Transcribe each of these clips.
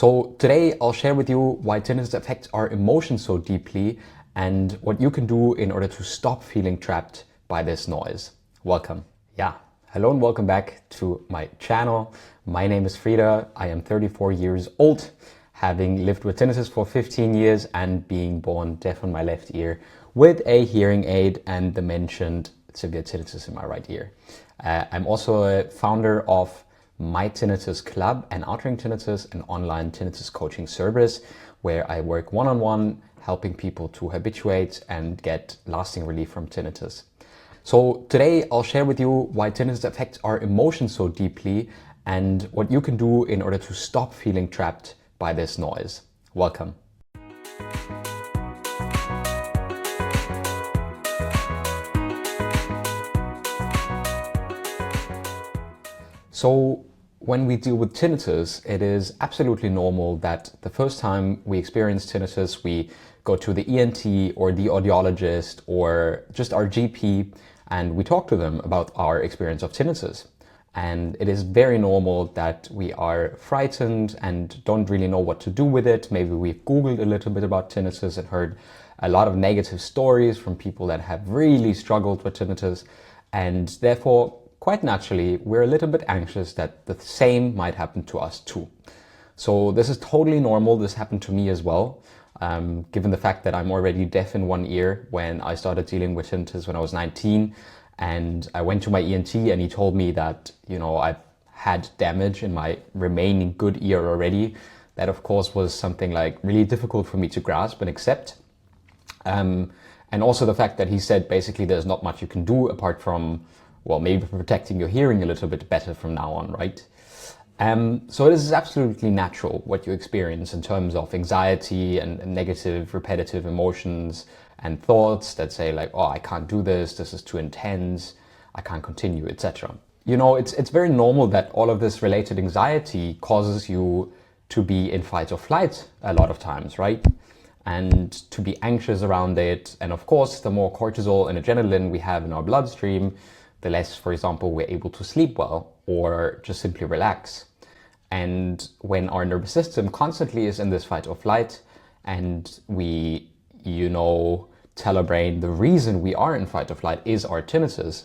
So today I'll share with you why tinnitus affects our emotions so deeply and what you can do in order to stop feeling trapped by this noise. Welcome. Hello and welcome back to my channel. My name is Frida. I am 34 years old, having lived with tinnitus for 15 years and being born deaf on my left ear with a hearing aid and the mentioned severe tinnitus in my right ear. I'm also a founder of My Tinnitus Club and Outring Tinnitus, an online tinnitus coaching service where I work one-on-one helping people to habituate and get lasting relief from tinnitus. So today I'll share with you why tinnitus affects our emotions so deeply and what you can do in order to stop feeling trapped by this noise. Welcome. So when we deal with tinnitus, it is absolutely normal that the first time we experience tinnitus, we go to the ENT or the audiologist or just our GP and we talk to them about our experience of tinnitus. And it is very normal that we are frightened and don't really know what to do with it. Maybe we've Googled a little bit about tinnitus and heard a lot of negative stories from people that have really struggled with tinnitus. And therefore, quite naturally, we're a little bit anxious that the same might happen to us too. So this is totally normal. This happened to me as well. Given the fact that I'm already deaf in one ear when I started dealing with tinnitus when I was 19. And I went to my ENT and he told me that, I've had damage in my remaining good ear already. That of course was something like really difficult for me to grasp and accept. And also the fact that he said basically there's not much you can do apart from, well, maybe protecting your hearing a little bit better from now on, right? So this is absolutely natural what you experience in terms of anxiety and negative repetitive emotions and thoughts that say like, oh, I can't do this is too intense, I can't continue, etc. It's very normal that all of this related anxiety causes you to be in fight or flight a lot of times, right? And to be anxious around it. And of course, the more cortisol and adrenaline we have in our bloodstream, the less, for example, we're able to sleep well or just simply relax. And when our nervous system constantly is in this fight or flight and we, tell our brain the reason we are in fight or flight is our tinnitus,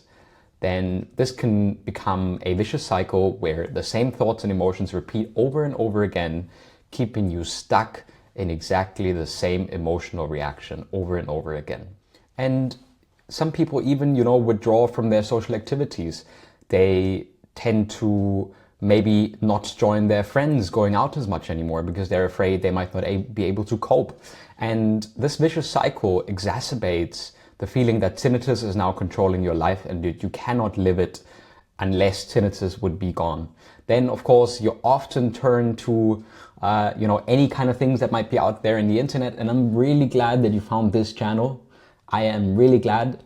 then this can become a vicious cycle where the same thoughts and emotions repeat over and over again, keeping you stuck in exactly the same emotional reaction over and over again. And some people even, withdraw from their social activities. They tend to maybe not join their friends going out as much anymore because they're afraid they might not be able to cope. And this vicious cycle exacerbates the feeling that tinnitus is now controlling your life and that you cannot live it unless tinnitus would be gone. Then, of course, you often turn to, any kind of things that might be out there in the internet. And I'm really glad that you found this channel. I am really glad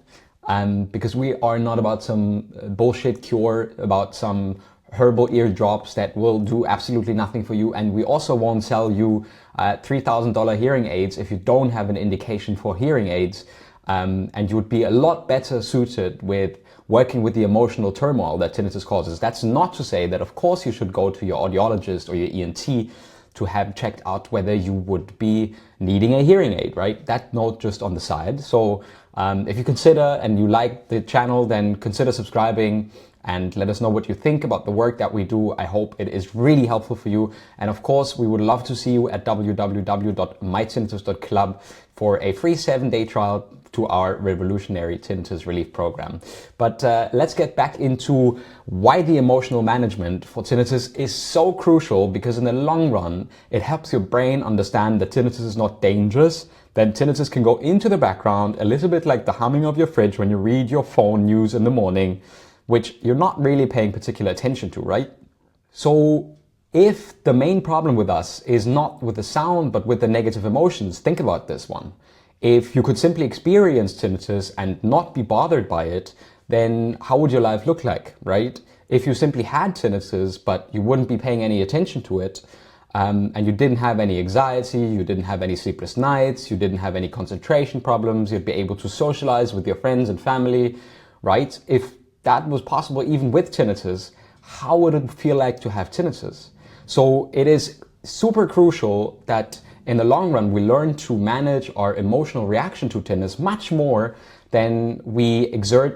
because we are not about some bullshit cure, about some herbal ear drops that will do absolutely nothing for you. And we also won't sell you $3,000 hearing aids if you don't have an indication for hearing aids. And you would be a lot better suited with working with the emotional turmoil that tinnitus causes. That's not to say that, of course, you should go to your audiologist or your ENT to have checked out whether you would be needing a hearing aid, right? That note just on the side. So if you consider and you like the channel, then consider subscribing and let us know what you think about the work that we do. I hope it is really helpful for you. And of course, we would love to see you at www.mytinnitus.club for a free 7-day trial to our revolutionary Tinnitus Relief program. But let's get back into why the emotional management for tinnitus is so crucial, because in the long run, it helps your brain understand that tinnitus is not dangerous. Then tinnitus can go into the background, a little bit like the humming of your fridge when you read your phone news in the morning, which you're not really paying particular attention to, right? So if the main problem with us is not with the sound, but with the negative emotions, think about this one. If you could simply experience tinnitus and not be bothered by it, then how would your life look like, right? If you simply had tinnitus, but you wouldn't be paying any attention to it, and you didn't have any anxiety, you didn't have any sleepless nights, you didn't have any concentration problems, you'd be able to socialize with your friends and family, right? If that was possible even with tinnitus, how would it feel like to have tinnitus? So it is super crucial that in the long run we learn to manage our emotional reaction to tinnitus much more than we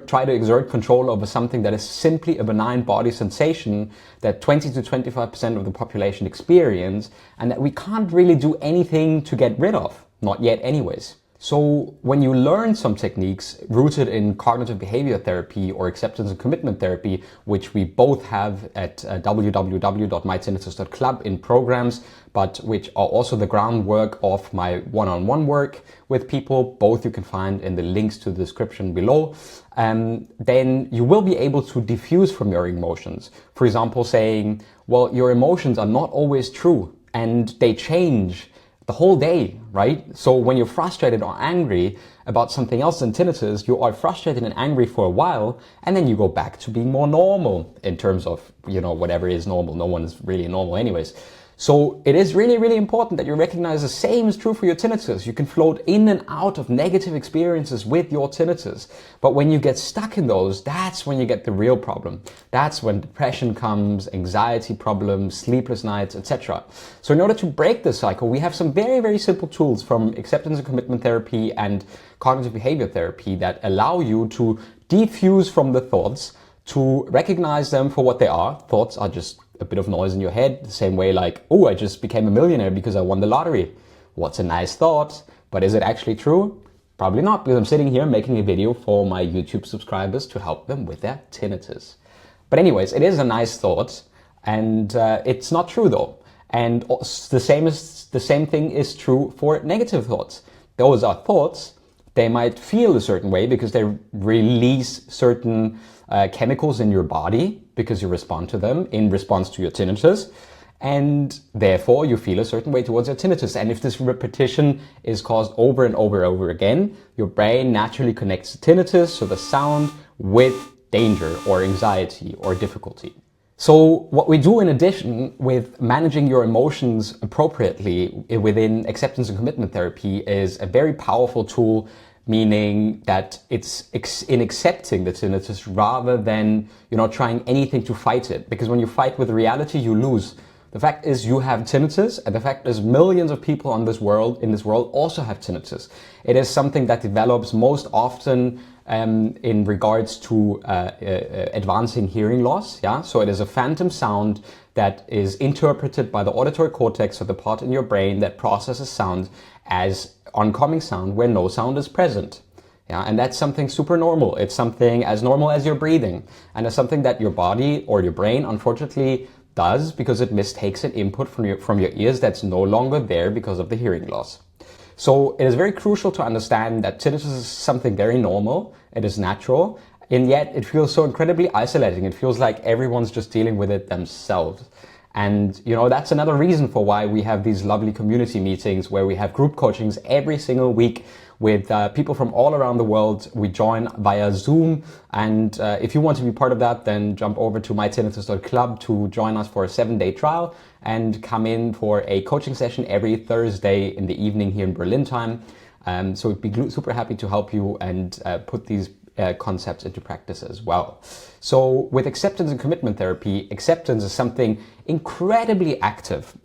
try to exert control over something that is simply a benign body sensation that 20 to 25% of the population experience, and that we can't really do anything to get rid of. Not yet anyways. So when you learn some techniques rooted in cognitive behavior therapy or acceptance and commitment therapy, which we both have at www.mytinnitus.club in programs, but which are also the groundwork of my one-on-one work with people, both you can find in the links to the description below, then you will be able to diffuse from your emotions. For example, saying, well, your emotions are not always true and they change the whole day, right? So when you're frustrated or angry about something else than tinnitus, you are frustrated and angry for a while, and then you go back to being more normal in terms of, whatever is normal. No one is really normal anyways. So it is really, really important that you recognize the same is true for your tinnitus. You can float in and out of negative experiences with your tinnitus. But when you get stuck in those, that's when you get the real problem. That's when depression comes, anxiety problems, sleepless nights, etc. So in order to break this cycle, we have some very, very simple tools from acceptance and commitment therapy and cognitive behavior therapy that allow you to defuse from the thoughts, to recognize them for what they are. Thoughts are just a bit of noise in your head, the same way like, oh, I just became a millionaire because I won the lottery. What's a nice thought, but is it actually true? Probably not, because I'm sitting here making a video for my YouTube subscribers to help them with their tinnitus. But anyways, it is a nice thought, and it's not true though. And the same thing is true for negative thoughts. Those are thoughts. They might feel a certain way because they release certain chemicals in your body because you respond to them in response to your tinnitus, and therefore you feel a certain way towards your tinnitus. And if this repetition is caused over and over and over again, your brain naturally connects the tinnitus, so the sound, with danger or anxiety or difficulty. So what we do in addition with managing your emotions appropriately within acceptance and commitment therapy is a very powerful tool, meaning that it's in accepting the tinnitus rather than trying anything to fight it. Because when you fight with reality, you lose. The fact is you have tinnitus, and the fact is millions of people in this world also have tinnitus. It is something that develops most often in regards to advancing hearing loss. Yeah, so it is a phantom sound that is interpreted by the auditory cortex, or the part in your brain that processes sound, as oncoming sound where no sound is present. Yeah, and that's something super normal. It's something as normal as your breathing, and it's something that your body or your brain unfortunately does because it mistakes an input from your ears that's no longer there because of the hearing loss. So it is very crucial to understand that tinnitus is something very normal. It is natural, and yet it feels so incredibly isolating. It feels like everyone's just dealing with it themselves. And that's another reason for why we have these lovely community meetings where we have group coachings every single week with people from all around the world. We join via Zoom, and if you want to be part of that, then jump over to mytinnitus.club to join us for a 7-day trial and come in for a coaching session every Thursday in the evening here in Berlin time. So we'd be super happy to help you and put these concepts into practice as well. So with acceptance and commitment therapy, acceptance is something incredibly active.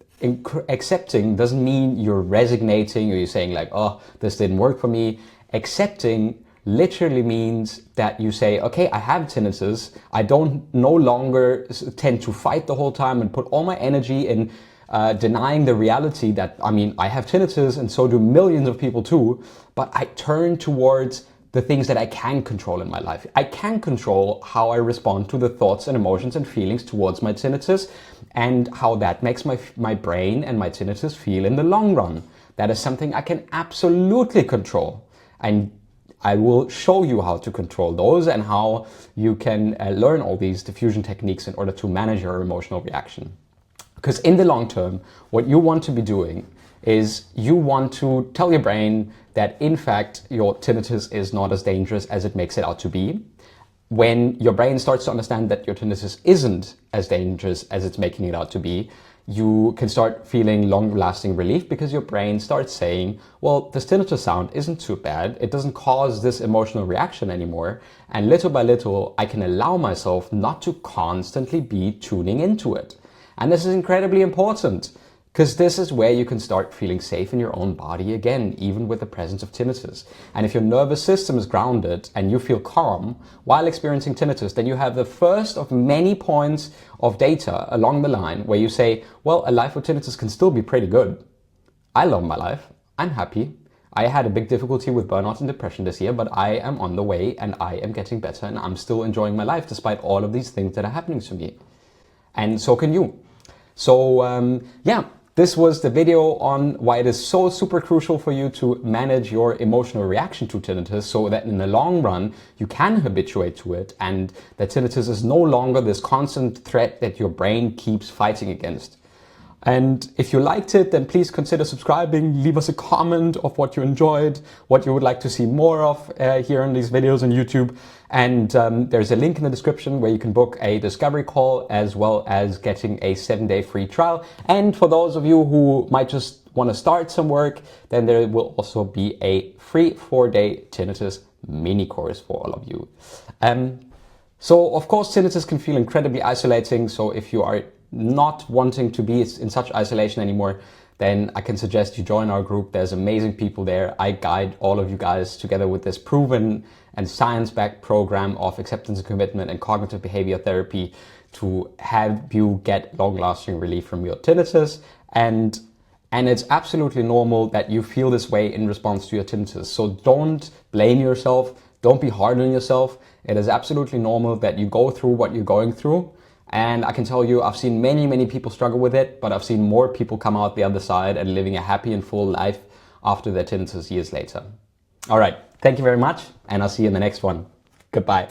Accepting doesn't mean you're resignating or you're saying like, oh, this didn't work for me. Accepting literally means that you say, okay, I have tinnitus. I don't no longer tend to fight the whole time and put all my energy in denying the reality that, I have tinnitus and so do millions of people too, but I turn towards the things that I can control in my life. I can control how I respond to the thoughts and emotions and feelings towards my tinnitus, and how that makes my brain and my tinnitus feel in the long run. That is something I can absolutely control. And I will show you how to control those and how you can learn all these diffusion techniques in order to manage your emotional reaction. Because in the long term, what you want to be doing is you want to tell your brain that in fact your tinnitus is not as dangerous as it makes it out to be. When your brain starts to understand that your tinnitus isn't as dangerous as it's making it out to be, you can start feeling long-lasting relief because your brain starts saying, well, this tinnitus sound isn't too bad. It doesn't cause this emotional reaction anymore. And little by little, I can allow myself not to constantly be tuning into it. And this is incredibly important. Because this is where you can start feeling safe in your own body again, even with the presence of tinnitus. And if your nervous system is grounded and you feel calm while experiencing tinnitus, then you have the first of many points of data along the line where you say, well, a life with tinnitus can still be pretty good. I love my life. I'm happy. I had a big difficulty with burnout and depression this year, but I am on the way and I am getting better and I'm still enjoying my life despite all of these things that are happening to me. And so can you. So yeah, this was the video on why it is so super crucial for you to manage your emotional reaction to tinnitus so that in the long run you can habituate to it and that tinnitus is no longer this constant threat that your brain keeps fighting against. And if you liked it, then please consider subscribing, leave us a comment of what you enjoyed, what you would like to see more of here in these videos on YouTube. And there's a link in the description where you can book a discovery call as well as getting a 7-day free trial. And for those of you who might just want to start some work, then there will also be a free 4-day tinnitus mini course for all of you. So of course, tinnitus can feel incredibly isolating. So if you are not wanting to be in such isolation anymore, then I can suggest you join our group. There's amazing people there. I guide all of you guys together with this proven and science-backed program of acceptance and commitment and cognitive behavior therapy to have you get long-lasting relief from your tinnitus. And it's absolutely normal that you feel this way in response to your tinnitus. So don't blame yourself. Don't be hard on yourself. It is absolutely normal that you go through what you're going through. And I can tell you, I've seen many people struggle with it, but I've seen more people come out the other side and living a happy and full life after their tinnitus years later. All right, thank you very much, and I'll see you in the next one. Goodbye.